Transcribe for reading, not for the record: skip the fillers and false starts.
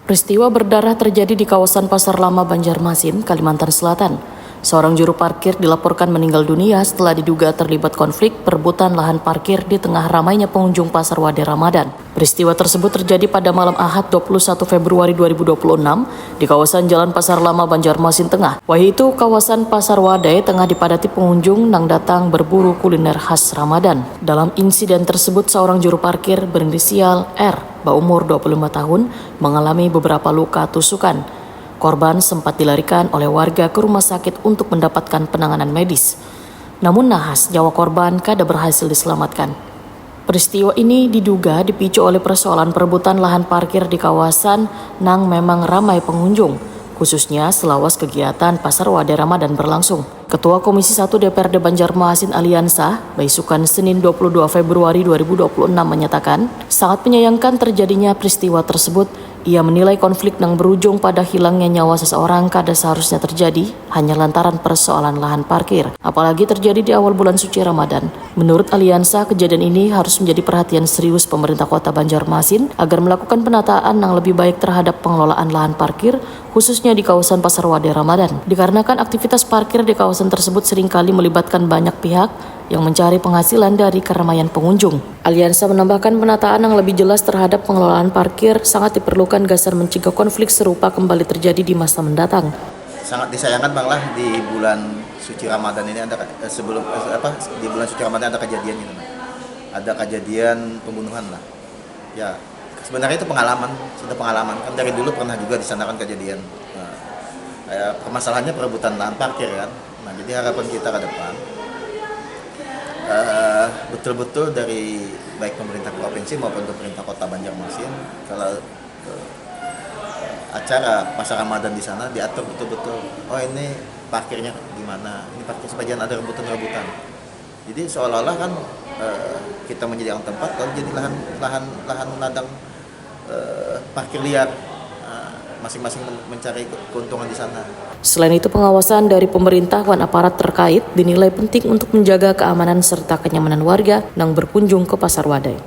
Peristiwa berdarah terjadi di kawasan Pasar Lama Banjarmasin, Kalimantan Selatan. Seorang juru parkir dilaporkan meninggal dunia setelah diduga terlibat konflik perebutan lahan parkir di tengah ramainya pengunjung Pasar Wade Ramadan. Peristiwa tersebut terjadi pada malam Ahad 21 Februari 2026 di kawasan Jalan Pasar Lama Banjarmasin Tengah. Wahai itu kawasan Pasar Wade tengah dipadati pengunjung nang datang berburu kuliner khas Ramadan. Dalam insiden tersebut seorang juru parkir berinisial R berumur 25 tahun mengalami beberapa luka tusukan. Korban sempat dilarikan oleh warga ke rumah sakit untuk mendapatkan penanganan medis. Namun nahas nyawa korban kada berhasil diselamatkan. Peristiwa ini diduga dipicu oleh persoalan perebutan lahan parkir di kawasan nang memang ramai pengunjung, khususnya selawas kegiatan Pasar Wade Ramadan berlangsung. Ketua Komisi 1 DPRD Banjarmasin Aliansa, Baisukan Senin 22 Februari 2026 menyatakan, sangat menyayangkan terjadinya peristiwa tersebut. Ia menilai konflik yang berujung pada hilangnya nyawa seseorang kada seharusnya terjadi hanya lantaran persoalan lahan parkir, apalagi terjadi di awal bulan suci Ramadan. Menurut Aliansa, kejadian ini harus menjadi perhatian serius pemerintah Kota Banjarmasin agar melakukan penataan yang lebih baik terhadap pengelolaan lahan parkir, khususnya di kawasan Pasar Wade Ramadan. Dikarenakan aktivitas parkir di kawasan tersebut seringkali melibatkan banyak pihak yang mencari penghasilan dari keramaian pengunjung. Aliansa menambahkan penataan yang lebih jelas terhadap pengelolaan parkir sangat diperlukan gasar mencegah konflik serupa kembali terjadi di masa mendatang. Sangat disayangkan Bang lah di bulan suci Ramadan ini ada di bulan suci Ramadan ada kejadian gitu. Ada kejadian pembunuhan lah. Ya, sebenarnya itu sudah pengalaman kan dari dulu pernah juga disanakan kejadian. Permasalahannya perebutan lahan parkir kan. Nah, jadi harapan kita ke depan betul-betul dari baik pemerintah provinsi maupun pemerintah Kota Banjarmasin kalau acara Pasar Ramadan di sana diatur betul-betul. Oh, ini parkirnya gimana? Ini parkir sebagian ada rebutan-rebutan. Jadi seolah-olah kan kita menyediakan tempat lalu jadi lahan ladang parkir liar. Masing-masing mencari keuntungan di sana. Selain itu, pengawasan dari pemerintah dan aparat terkait dinilai penting untuk menjaga keamanan serta kenyamanan warga yang berkunjung ke Pasar Wade.